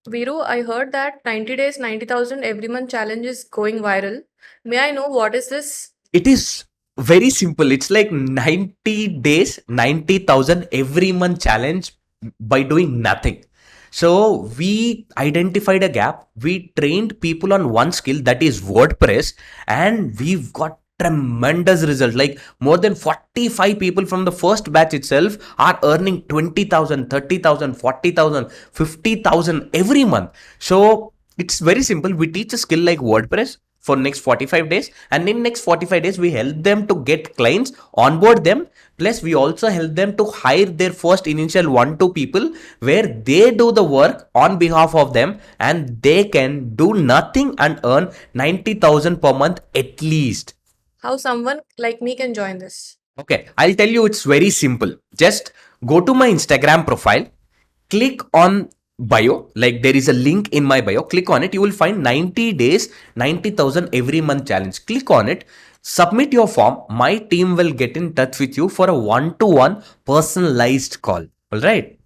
Viru, I heard that 90 days, 90,000 every month challenge is going viral. May I know what is this? It is very simple. It's like 90 days, 90,000 every month challenge by doing nothing. So we identified a gap. We trained people on one skill, that is WordPress, and we've got tremendous result. Like more than 45 people from the first batch itself are earning 20,000, 30,000, 40,000, 50,000 every month. So it's very simple. We teach a skill like WordPress for next 45 days, and in next 45 days we help them to get clients, onboard them, plus we also help them to hire their first initial 1-2 people where they do the work on behalf of them, and they can do nothing and earn 90,000 per month at least. How someone like me can join this? Okay, I'll tell you, it's very simple. Just go to my Instagram profile, click on bio, like there is a link in my bio, click on it, you will find 90 days, 90,000 every month challenge. Click on it, submit your form, my team will get in touch with you for a one-to-one personalized call. All right.